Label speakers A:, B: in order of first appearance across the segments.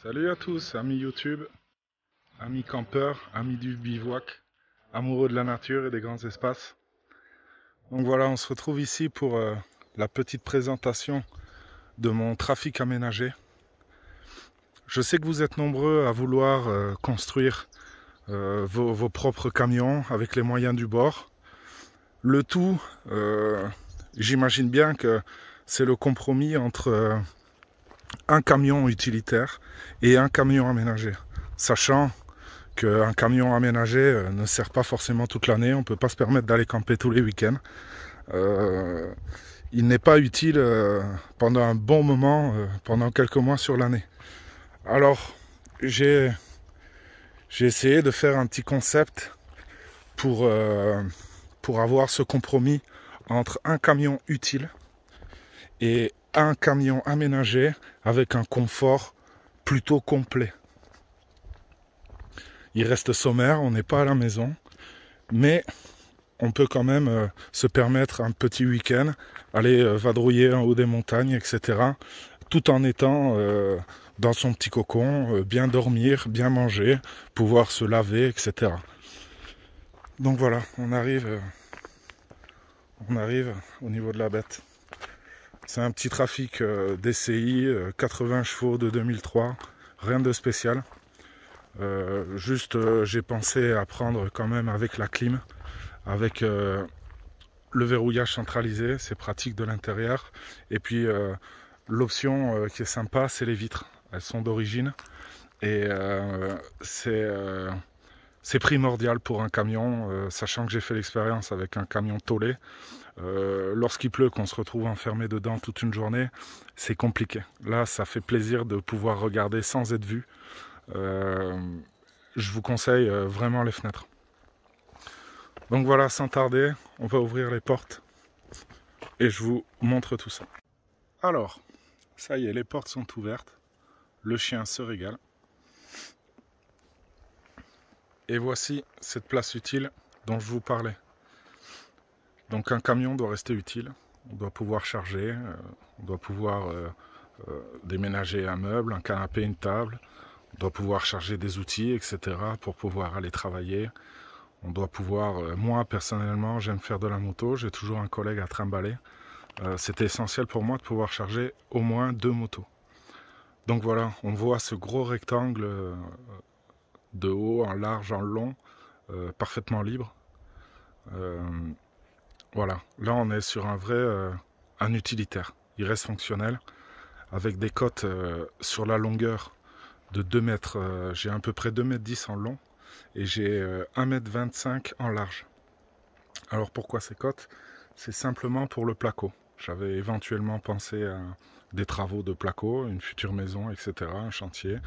A: Salut à tous, amis YouTube, amis campeurs, amis du bivouac, amoureux de la nature et des grands espaces. Donc voilà, on se retrouve ici pour la petite présentation de mon trafic aménagé. Je sais que vous êtes nombreux à vouloir construire vos propres camions avec les moyens du bord. Le tout, j'imagine bien que c'est le compromis entre un camion utilitaire et un camion aménagé. Sachant qu'un camion aménagé ne sert pas forcément toute l'année, on ne peut pas se permettre d'aller camper tous les week-ends. Il n'est pas utile pendant un bon moment, pendant quelques mois sur l'année. Alors, j'ai essayé de faire un petit concept pour avoir ce compromis entre un camion utile et un camion aménagé avec un confort plutôt complet. Il reste sommaire, on n'est pas à la maison, mais on peut quand même se permettre un petit week-end, aller vadrouiller en haut des montagnes, etc. Tout en étant dans son petit cocon, bien dormir, bien manger, pouvoir se laver, etc. Donc voilà, on arrive au niveau de la bête. C'est un petit trafic DCI, 80 chevaux de 2003, rien de spécial. J'ai pensé à prendre quand même avec la clim, avec le verrouillage centralisé, c'est pratique de l'intérieur. Et puis l'option qui est sympa, c'est les vitres. Elles sont d'origine et c'est primordial pour un camion, sachant que j'ai fait l'expérience avec un camion tôlé. Lorsqu'il pleut, qu'on se retrouve enfermé dedans toute une journée, c'est compliqué. Là, ça fait plaisir de pouvoir regarder sans être vu. Je vous conseille vraiment les fenêtres. Donc voilà, sans tarder, on va ouvrir les portes et je vous montre tout ça. Alors, ça y est, les portes sont ouvertes. Le chien se régale. Et voici cette place utile dont je vous parlais. Donc un camion doit rester utile, on doit pouvoir charger, on doit pouvoir déménager un meuble, un canapé, une table, on doit pouvoir charger des outils, etc. pour pouvoir aller travailler. On doit pouvoir, moi personnellement j'aime faire de la moto, j'ai toujours un collègue à trimballer. C'était essentiel pour moi de pouvoir charger au moins 2 motos. Donc voilà, on voit ce gros rectangle de haut, en large, en long, parfaitement libre. Voilà, là on est sur un utilitaire. Il reste fonctionnel avec des cotes sur la longueur de 2 mètres. J'ai à peu près 2,10 m en long et j'ai 1,25 m en large. Alors pourquoi ces cotes? C'est simplement pour le placo. J'avais éventuellement pensé à des travaux de placo, une future maison, etc., un chantier.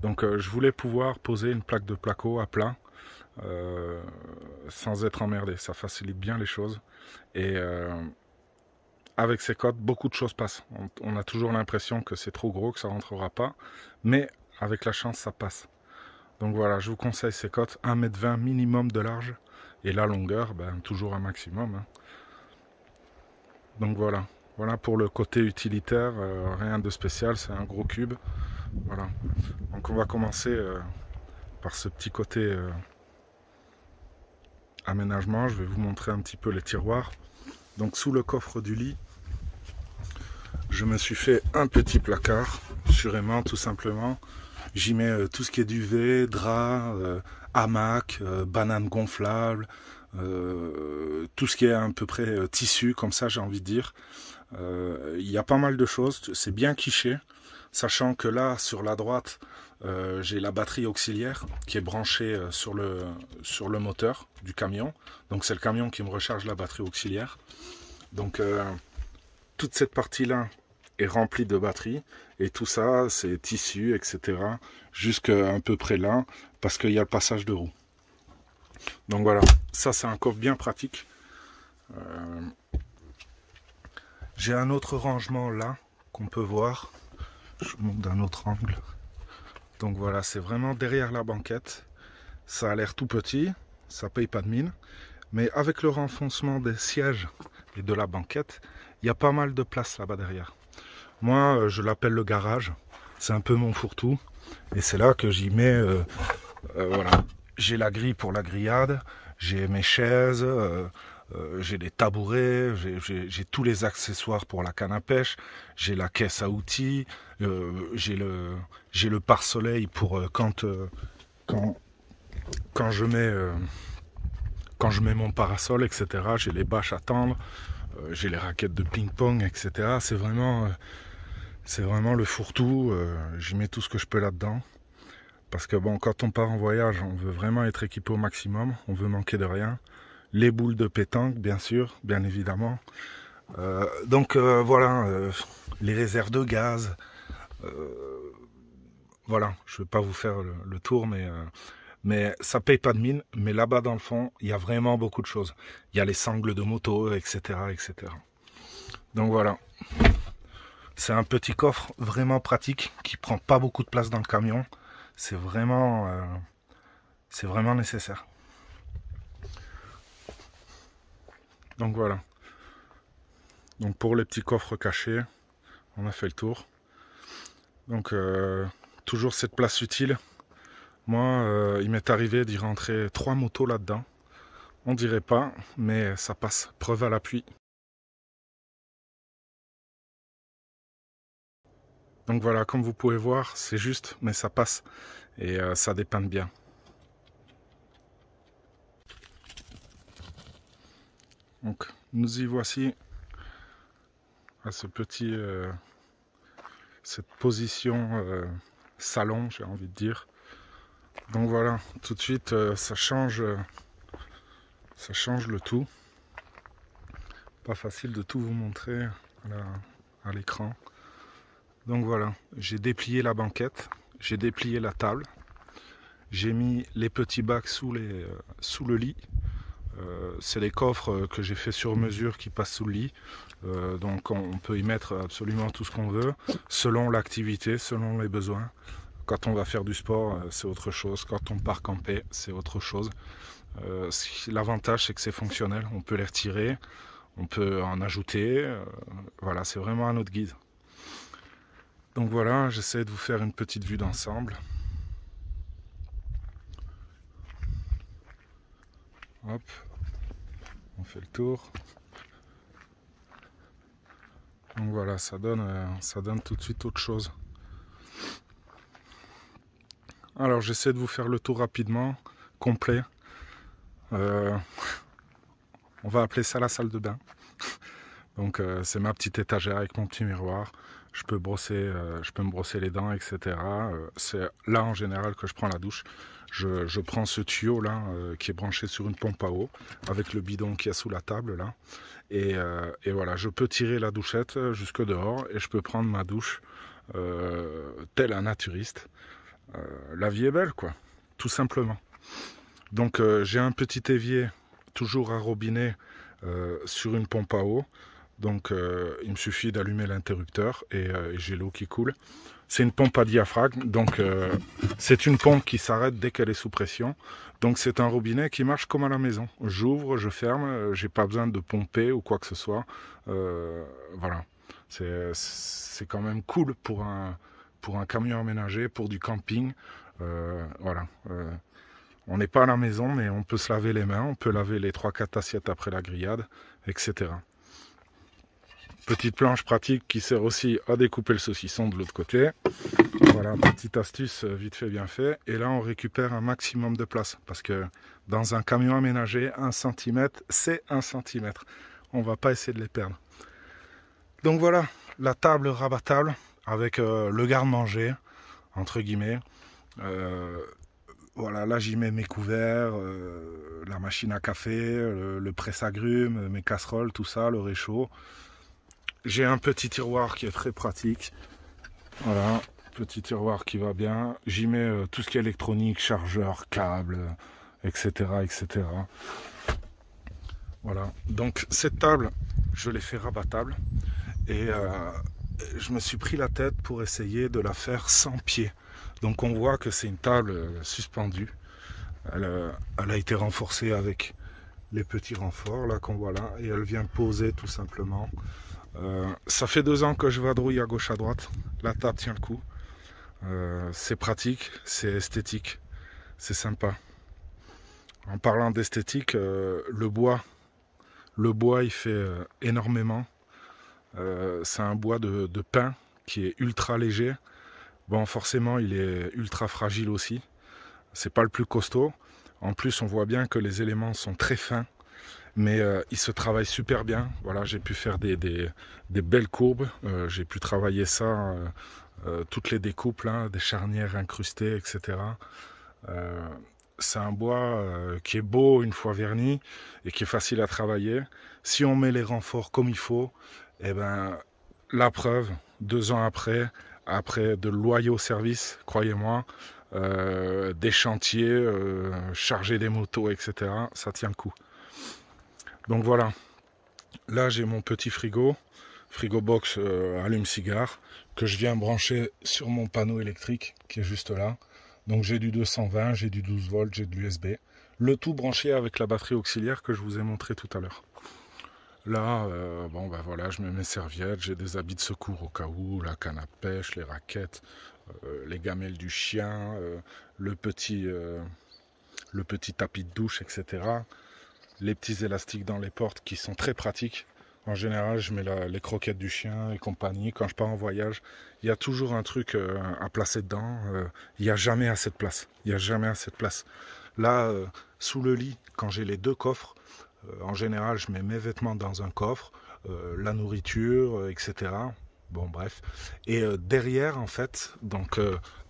A: Donc je voulais pouvoir poser une plaque de placo à plat sans être emmerdé. Ça facilite bien les choses. Et avec ces cotes, beaucoup de choses passent. On a toujours l'impression que c'est trop gros, que ça ne rentrera pas. Mais avec la chance, ça passe. Donc voilà, je vous conseille ces cotes, 1,20 m minimum de large. Et la longueur, toujours un maximum. Hein. Donc voilà. Voilà pour le côté utilitaire, rien de spécial, c'est un gros cube. Voilà. Donc on va commencer par ce petit côté aménagement. Je vais vous montrer un petit peu les tiroirs. Donc sous le coffre du lit, je me suis fait un petit placard sur aimant tout simplement. J'y mets tout ce qui est duvet, drap, hamac, banane gonflable, tout ce qui est à peu près tissu, comme ça j'ai envie de dire. Il y a pas mal de choses, c'est bien quiché, sachant que là sur la droite j'ai la batterie auxiliaire qui est branchée sur le moteur du camion. Donc c'est le camion qui me recharge la batterie auxiliaire. Donc toute cette partie-là est remplie de batterie. Et tout ça, c'est tissu, etc. Jusqu'à à peu près là, parce qu'il y a le passage de roue. Donc voilà, ça c'est un coffre bien pratique. J'ai un autre rangement là, qu'on peut voir. Je vous montre d'un autre angle. Donc voilà, c'est vraiment derrière la banquette. Ça a l'air tout petit, ça paye pas de mine. Mais avec le renfoncement des sièges et de la banquette, il y a pas mal de place là-bas derrière. Moi, je l'appelle le garage. C'est un peu mon fourre-tout. Et c'est là que j'y mets, voilà, j'ai la grille pour la grillade, j'ai mes chaises, j'ai des tabourets, j'ai tous les accessoires pour la canne à pêche, j'ai la caisse à outils, j'ai le pare-soleil pour quand je mets mon parasol, etc. J'ai les bâches à tendre, j'ai les raquettes de ping-pong, etc. C'est vraiment le fourre-tout. J'y mets tout ce que je peux là-dedans. Parce que bon, quand on part en voyage, on veut vraiment être équipé au maximum. On veut manquer de rien. Les boules de pétanque, bien sûr, bien évidemment. Donc voilà, les réserves de gaz. Voilà, je ne vais pas vous faire le tour, mais ça paye pas de mine. Mais là-bas, dans le fond, il y a vraiment beaucoup de choses. Il y a les sangles de moto, etc., etc. Donc voilà. C'est un petit coffre vraiment pratique qui prend pas beaucoup de place dans le camion. C'est vraiment nécessaire. Donc voilà. Donc pour les petits coffres cachés, on a fait le tour. Donc toujours cette place utile. Moi, il m'est arrivé d'y rentrer 3 motos là-dedans. On dirait pas, mais ça passe. Preuve à l'appui. Donc voilà, comme vous pouvez voir, c'est juste, mais ça passe. Et ça dépeinte bien. Donc nous y voici à cette position salon, j'ai envie de dire. Donc voilà, tout de suite ça change le tout. Pas facile de tout vous montrer à l'écran. Donc voilà, j'ai déplié la banquette, j'ai déplié la table, j'ai mis les petits bacs sous le lit. C'est des coffres que j'ai fait sur mesure qui passent sous le lit. Donc on peut y mettre absolument tout ce qu'on veut, selon l'activité, selon les besoins. Quand on va faire du sport, c'est autre chose. Quand on part camper, c'est autre chose. L'avantage, c'est que c'est fonctionnel. On peut les retirer, on peut en ajouter. Voilà, c'est vraiment à notre guise. Donc voilà, j'essaie de vous faire une petite vue d'ensemble. Hop, on fait le tour. Donc voilà, ça donne tout de suite autre chose. Alors j'essaie de vous faire le tour rapidement, complet. On va appeler ça la salle de bain. Donc c'est ma petite étagère avec mon petit miroir. Je peux me brosser les dents, etc. C'est là en général que je prends la douche. Je prends ce tuyau là qui est branché sur une pompe à eau avec le bidon qui est sous la table là. Et voilà, je peux tirer la douchette jusque dehors et je peux prendre ma douche tel un naturiste. La vie est belle quoi, tout simplement. Donc j'ai un petit évier toujours à robinet sur une pompe à eau. Donc il me suffit d'allumer l'interrupteur et j'ai l'eau qui coule. C'est une pompe à diaphragme, donc c'est une pompe qui s'arrête dès qu'elle est sous pression. Donc c'est un robinet qui marche comme à la maison. J'ouvre, je ferme, j'ai pas besoin de pomper ou quoi que ce soit. Voilà, c'est quand même cool pour un camion aménagé, pour du camping. Voilà. On n'est pas à la maison, mais on peut se laver les mains, on peut laver les 3-4 assiettes après la grillade, etc. Petite planche pratique qui sert aussi à découper le saucisson de l'autre côté. Voilà, petite astuce vite fait bien fait. Et là on récupère un maximum de place. Parce que dans un camion aménagé, 1 cm, c'est 1 cm. On ne va pas essayer de les perdre. Donc voilà, la table rabattable avec le garde-manger, entre guillemets. Voilà, là j'y mets mes couverts, la machine à café, le presse-agrumes, mes casseroles, tout ça, le réchaud. J'ai un petit tiroir qui est très pratique. Voilà, petit tiroir qui va bien. J'y mets tout ce qui est électronique, chargeur, câble, etc., etc. Voilà, donc cette table, je l'ai fait rabattable. Et je me suis pris la tête pour essayer de la faire sans pied. Donc on voit que c'est une table suspendue. Elle a été renforcée avec les petits renforts là qu'on voit là. Et elle vient poser tout simplement. Ça fait 2 ans que je vadrouille à gauche à droite. La table tient le coup. C'est pratique, c'est esthétique, c'est sympa. En parlant d'esthétique, le bois il fait énormément. C'est un bois de pin qui est ultra léger. Bon, forcément, il est ultra fragile aussi. C'est pas le plus costaud. En plus, on voit bien que les éléments sont très fins, mais il se travaille super bien. Voilà, j'ai pu faire des belles courbes. J'ai pu travailler ça, toutes les découpes, là, des charnières incrustées, etc. C'est un bois qui est beau une fois verni et qui est facile à travailler. Si on met les renforts comme il faut, eh ben, la preuve, 2 ans après de loyaux services, croyez-moi, des chantiers, charger des motos, etc., ça tient le coup. Donc voilà, là j'ai mon petit frigo box allume-cigare, que je viens brancher sur mon panneau électrique qui est juste là. Donc j'ai du 220, j'ai du 12 volts, j'ai de l'USB. Le tout branché avec la batterie auxiliaire que je vous ai montré tout à l'heure. Là, bon ben voilà, je mets mes serviettes, j'ai des habits de secours au cas où, la canne à pêche, les raquettes, les gamelles du chien, le petit tapis de douche, etc. Les petits élastiques dans les portes qui sont très pratiques. En général, je mets les croquettes du chien et compagnie. Quand je pars en voyage, il y a toujours un truc à placer dedans. Il n'y a jamais assez de place. Il n'y a jamais assez de place. Là, sous le lit, quand j'ai les 2 coffres, en général, je mets mes vêtements dans un coffre, la nourriture, etc. Bon, bref. Et derrière, en fait, donc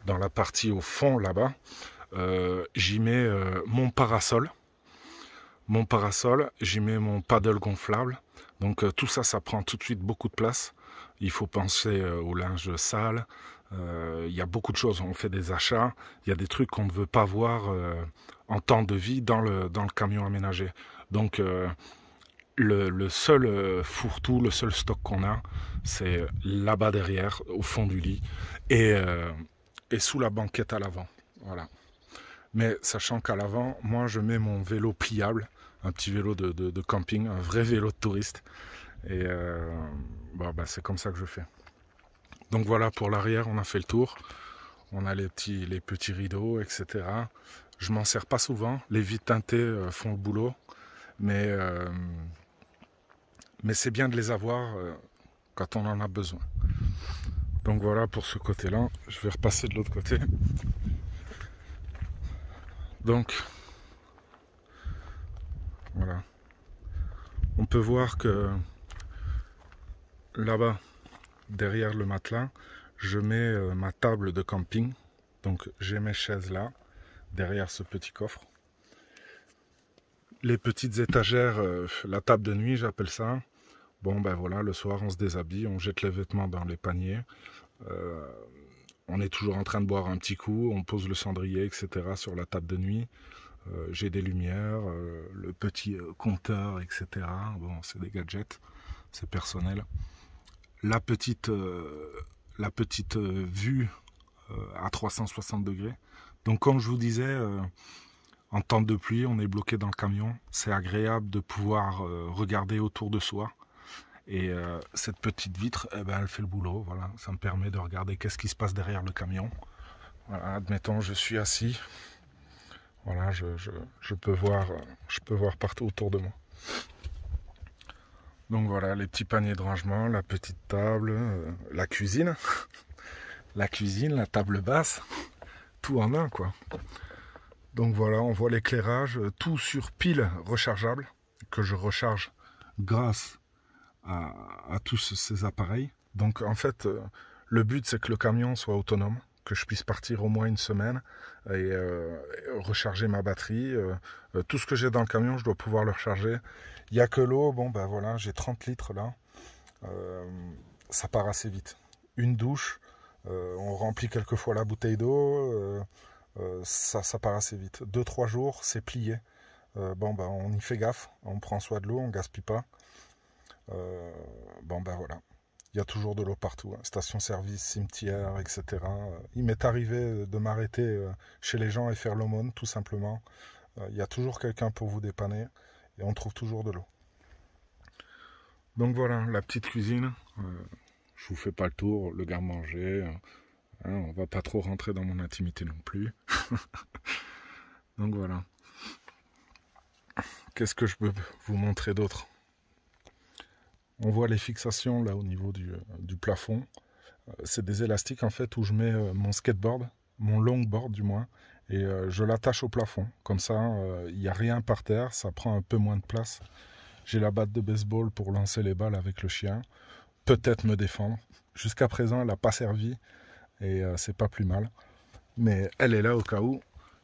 A: dans la partie au fond là-bas, j'y mets mon parasol. J'y mets mon paddle gonflable. Donc tout ça, ça prend tout de suite beaucoup de place. Il faut penser au linge sale. Il y a beaucoup de choses. On fait des achats. Il y a des trucs qu'on ne veut pas voir en temps de vie dans le camion aménagé. Donc le seul fourre-tout, le seul stock qu'on a, c'est là-bas derrière, au fond du lit, et sous la banquette à l'avant. Voilà. Mais sachant qu'à l'avant, moi je mets mon vélo pliable, un petit vélo de camping, un vrai vélo de touriste. Et c'est comme ça que je fais. Donc voilà, pour l'arrière, on a fait le tour. On a les petits rideaux, etc. Je m'en sers pas souvent. Les vitres teintées font le boulot. Mais c'est bien de les avoir quand on en a besoin. Donc voilà pour ce côté-là. Je vais repasser de l'autre côté. Donc voilà. On peut voir que là-bas, derrière le matelas, je mets ma table de camping. Donc j'ai mes chaises là, derrière ce petit coffre. Les petites étagères, la table de nuit j'appelle ça. Bon ben voilà, le soir on se déshabille, on jette les vêtements dans les paniers. On est toujours en train de boire un petit coup, on pose le cendrier, etc. sur la table de nuit. J'ai des lumières, le petit compteur, etc. Bon, c'est des gadgets, c'est personnel. La petite vue à 360 degrés. Donc comme je vous disais, en temps de pluie, on est bloqué dans le camion. C'est agréable de pouvoir regarder autour de soi. Et cette petite vitre, eh ben, elle fait le boulot. Voilà, ça me permet de regarder qu'est-ce qui se passe derrière le camion. Voilà, admettons, je suis assis. Voilà, je peux voir partout autour de moi. Donc voilà, les petits paniers de rangement, la petite table, la cuisine, la table basse, tout en un quoi. Donc voilà, on voit l'éclairage, tout sur pile rechargeable, que je recharge grâce à tous ces appareils. Donc en fait, le but c'est que le camion soit autonome, que je puisse partir au moins une semaine et recharger ma batterie. Tout ce que j'ai dans le camion, je dois pouvoir le recharger. Il n'y a que l'eau, bon ben voilà, j'ai 30 litres là. Ça part assez vite. Une douche, on remplit quelquefois la bouteille d'eau, ça part assez vite. 2-3 jours, c'est plié. On y fait gaffe, on prend soin de l'eau, on gaspille pas. Voilà. Il y a toujours de l'eau partout, hein. Station-service, cimetière, etc. Il m'est arrivé de m'arrêter chez les gens et faire l'aumône, tout simplement. Il y a toujours quelqu'un pour vous dépanner et on trouve toujours de l'eau. Donc voilà, la petite cuisine. Je vous fais pas le tour, le garde-manger, Hein, on va pas trop rentrer dans mon intimité non plus. Donc voilà. Qu'est-ce que je peux vous montrer d'autre? On voit les fixations là au niveau du plafond. C'est des élastiques en fait où je mets mon skateboard, mon longboard du moins, et je l'attache au plafond. Comme ça, il n'y a rien par terre, ça prend un peu moins de place. J'ai la batte de baseball pour lancer les balles avec le chien, peut-être me défendre. Jusqu'à présent, elle n'a pas servi et c'est pas plus mal. Mais elle est là au cas où,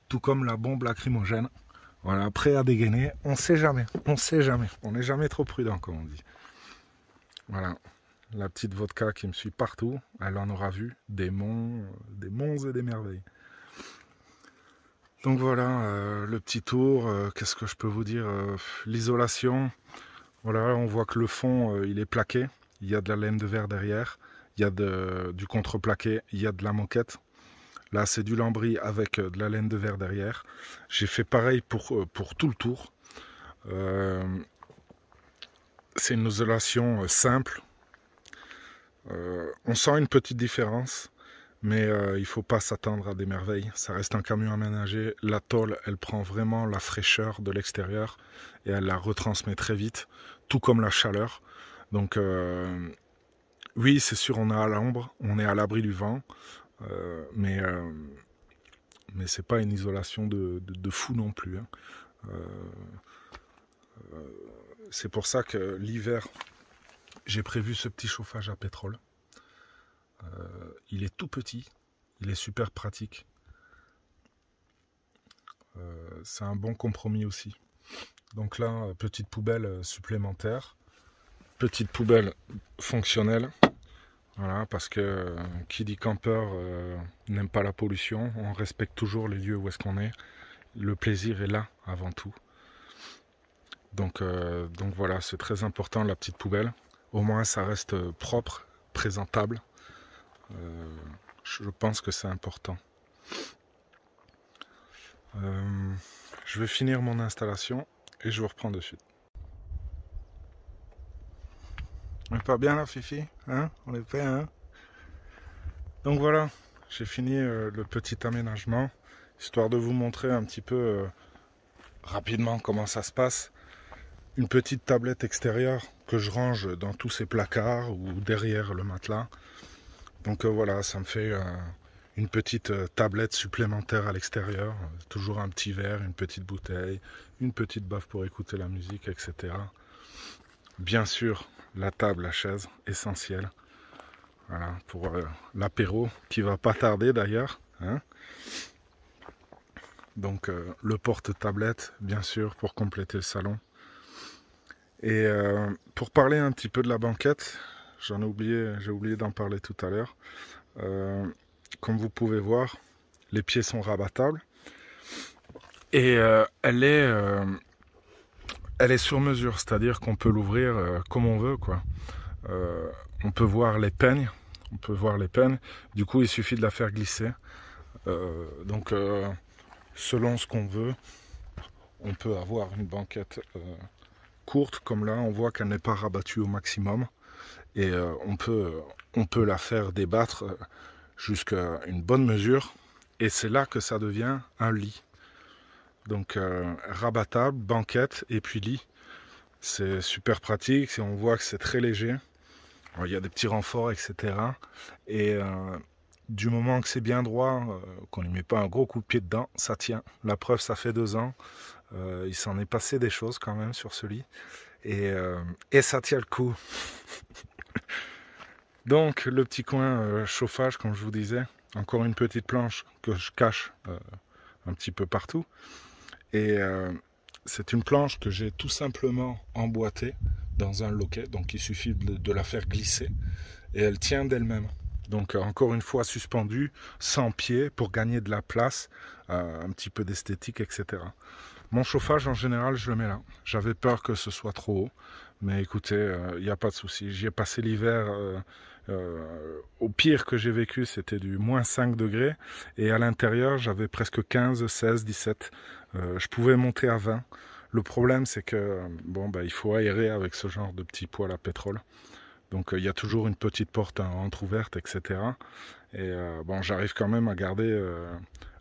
A: tout comme la bombe lacrymogène. Voilà, prêt à dégainer, on sait jamais, on sait jamais. On n'est jamais trop prudent comme on dit. Voilà. La petite vodka qui me suit partout, elle en aura vu des monts et des merveilles. Donc voilà, le petit tour, qu'est-ce que je peux vous dire, l'isolation, voilà, on voit que le fond, il est plaqué, il y a de la laine de verre derrière, il y a du contreplaqué, il y a de la moquette. Là, c'est du lambris avec de la laine de verre derrière. J'ai fait pareil pour tout le tour. C'est une isolation simple. On sent une petite différence, mais il ne faut pas s'attendre à des merveilles. Ça reste un camion aménagé. La tôle, elle prend vraiment la fraîcheur de l'extérieur et elle la retransmet très vite, tout comme la chaleur. Donc oui, c'est sûr, on est à l'ombre, on est à l'abri du vent, mais c'est pas une isolation de fou non plus. Hein. C'est pour ça que l'hiver, j'ai prévu ce petit chauffage à pétrole. Il est tout petit, il est super pratique. C'est un bon compromis aussi. Donc là, petite poubelle supplémentaire, petite poubelle fonctionnelle. Voilà, parce que qui dit campeur n'aime pas la pollution. On respecte toujours les lieux où est-ce qu'on est. Le plaisir est là avant tout. Donc voilà, c'est très important la petite poubelle. Au moins ça reste propre, présentable. Je pense que c'est important. Je vais finir mon installation et je vous reprends de suite. On est pas bien là, Fifi, hein? On est fait, hein? Donc voilà, j'ai fini le petit aménagement, histoire de vous montrer un petit peu rapidement comment ça se passe. Une petite tablette extérieure que je range dans tous ces placards ou derrière le matelas. Donc voilà, ça me fait une petite tablette supplémentaire à l'extérieur. Toujours un petit verre, une petite bouteille, une petite baffe pour écouter la musique, etc. Bien sûr, la table, la chaise, essentielle. Voilà, pour l'apéro, qui va pas tarder d'ailleurs. Hein. Donc le porte-tablette, bien sûr, pour compléter le salon. Et pour parler un petit peu de la banquette, j'ai oublié d'en parler tout à l'heure. Comme vous pouvez voir, les pieds sont rabattables. Et elle est sur mesure, c'est-à-dire qu'on peut l'ouvrir comme on veut, quoi. On peut voir les peignes. Du coup, il suffit de la faire glisser. Donc, selon ce qu'on veut, on peut avoir une banquette courte, comme là, on voit qu'elle n'est pas rabattue au maximum. Et on peut la faire débattre jusqu'à une bonne mesure. Et c'est là que ça devient un lit. Donc, rabattable, banquette et puis lit. C'est super pratique. On voit que c'est très léger. Alors, il y a des petits renforts, etc. Et du moment que c'est bien droit, qu'on ne met pas un gros coup de pied dedans, ça tient. La preuve, ça fait 2 ans. Il s'en est passé des choses quand même sur ce lit. Et ça tient le coup. Donc, le petit coin chauffage, comme je vous disais. Encore une petite planche que je cache un petit peu partout. Et c'est une planche que j'ai tout simplement emboîtée dans un loquet, donc il suffit de la faire glisser et elle tient d'elle-même. Donc encore une fois suspendue, sans pied, pour gagner de la place, un petit peu d'esthétique, etc. Mon chauffage en général je le mets là. J'avais peur que ce soit trop haut, mais écoutez, il n'y a pas de souci. J'y ai passé l'hiver, au pire que j'ai vécu c'était du moins 5 degrés et à l'intérieur j'avais presque 15, 16, 17. Je pouvais monter à 20. Le problème, c'est que bon, il faut aérer avec ce genre de petit poêle à pétrole. Donc il y a toujours une petite porte entrouverte, etc. Et bon, j'arrive quand même à garder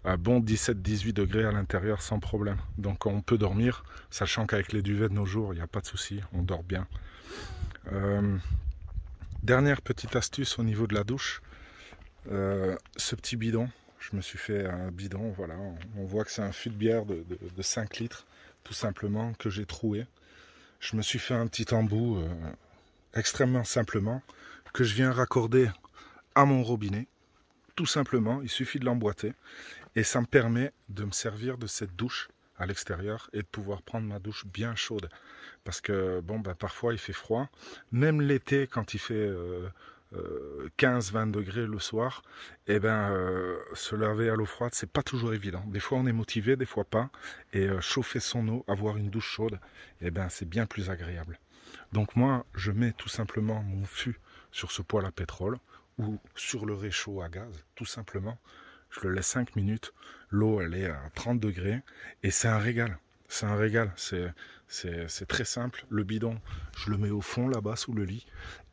A: un bon 17-18 degrés à l'intérieur sans problème. Donc on peut dormir, sachant qu'avec les duvets de nos jours, il n'y a pas de souci, on dort bien. Dernière petite astuce au niveau de la douche, ce petit bidon, je me suis fait un bidon, voilà, on voit que c'est un fût de bière de 5 litres, tout simplement, que j'ai troué. Je me suis fait un petit embout extrêmement simplement, que je viens raccorder à mon robinet, tout simplement, il suffit de l'emboîter, et ça me permet de me servir de cette douche à l'extérieur et de pouvoir prendre ma douche bien chaude. Parce que bon, ben, parfois il fait froid, même l'été quand il fait 15-20 degrés le soir, et ben, se laver à l'eau froide, c'est pas toujours évident. Des fois on est motivé, des fois pas, et chauffer son eau, avoir une douche chaude, et ben, c'est bien plus agréable. Donc moi, je mets tout simplement mon fût sur ce poêle à pétrole ou sur le réchaud à gaz, tout simplement. Je le laisse 5 minutes, l'eau elle est à 30 degrés et c'est un régal. C'est un régal, c'est très simple. Le bidon, je le mets au fond là-bas sous le lit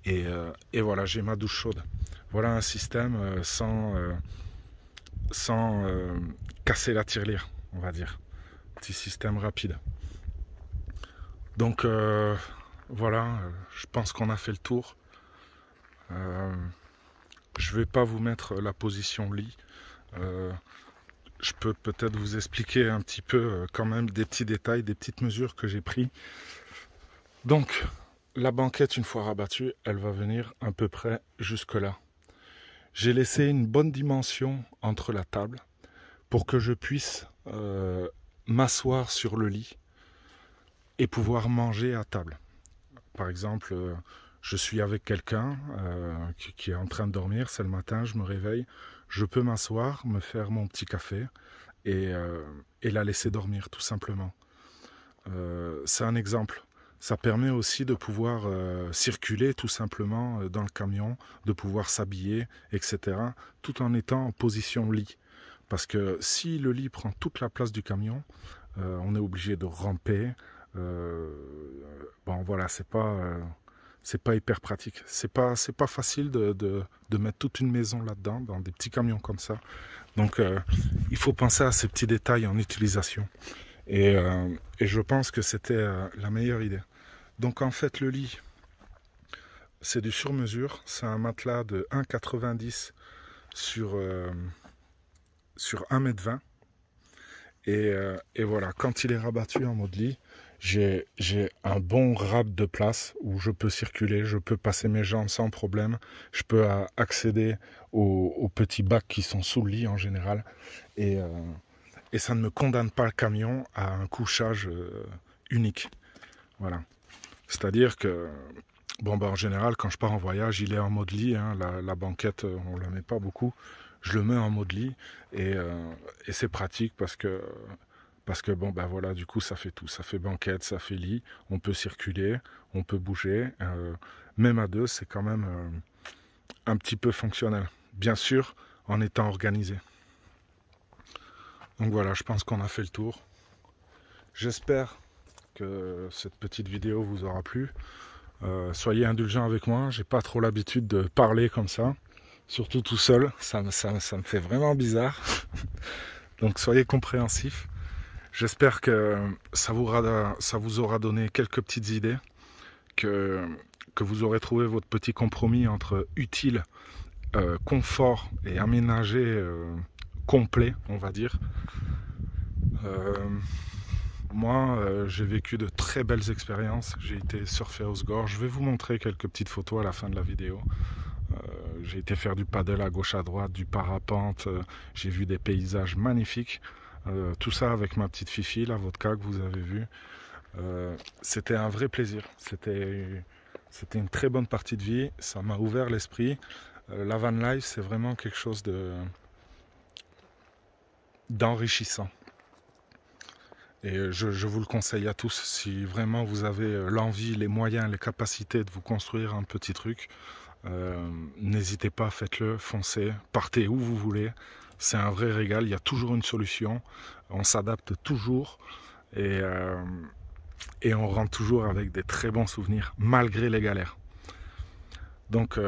A: et voilà, j'ai ma douche chaude. Voilà un système sans casser la tirelire, on va dire. Petit système rapide. Donc voilà, je pense qu'on a fait le tour. Je vais pas vous mettre la position lit. Je peux peut-être vous expliquer un petit peu quand même des petits détails, des petites mesures que j'ai pris. Donc, la banquette, une fois rabattue, elle va venir à peu près jusque là. J'ai laissé une bonne dimension entre la table pour que je puisse m'asseoir sur le lit et pouvoir manger à table. Par exemple, je suis avec quelqu'un qui est en train de dormir, c'est le matin, je me réveille, je peux m'asseoir, me faire mon petit café et la laisser dormir tout simplement. C'est un exemple. Ça permet aussi de pouvoir circuler tout simplement dans le camion, de pouvoir s'habiller, etc. tout en étant en position lit. Parce que si le lit prend toute la place du camion, on est obligé de ramper. Bon voilà, c'est pas hyper pratique. C'est pas facile de mettre toute une maison là-dedans, dans des petits camions comme ça. Donc il faut penser à ces petits détails en utilisation. Et je pense que c'était la meilleure idée. Donc en fait le lit, c'est du sur-mesure. C'est un matelas de 1,90 sur 1,20 m. Et voilà, quand il est rabattu en mode lit, j'ai un bon râpe de place où je peux circuler, je peux passer mes jambes sans problème, je peux accéder aux petits bacs qui sont sous le lit en général, et ça ne me condamne pas le camion à un couchage unique. Voilà. C'est-à-dire que, bon, ben, en général, quand je pars en voyage, il est en mode lit, hein, la banquette, on ne la met pas beaucoup, je le mets en mode lit, et c'est pratique parce que bon ben voilà, du coup ça fait tout, ça fait banquette, ça fait lit, on peut circuler, on peut bouger, même à deux c'est quand même un petit peu fonctionnel, bien sûr en étant organisé. Donc voilà, je pense qu'on a fait le tour. J'espère que cette petite vidéo vous aura plu. Soyez indulgents avec moi, j'ai pas trop l'habitude de parler comme ça, surtout tout seul, ça me fait vraiment bizarre. Donc soyez compréhensifs. J'espère que ça vous aura donné quelques petites idées, que vous aurez trouvé votre petit compromis entre utile, confort et aménagé complet, on va dire. Moi, j'ai vécu de très belles expériences. J'ai été surfer au Sgor. Je vais vous montrer quelques petites photos à la fin de la vidéo. J'ai été faire du paddle à gauche à droite, du parapente. J'ai vu des paysages magnifiques. Tout ça avec ma petite Fifi, la vodka que vous avez vue. C'était un vrai plaisir. C'était une très bonne partie de vie. Ça m'a ouvert l'esprit. La van life, c'est vraiment quelque chose d'enrichissant. Et je vous le conseille à tous. Si vraiment vous avez l'envie, les moyens, les capacités de vous construire un petit truc, n'hésitez pas, faites-le, foncez, partez où vous voulez. C'est un vrai régal, il y a toujours une solution, on s'adapte toujours et on rentre toujours avec des très bons souvenirs malgré les galères. Donc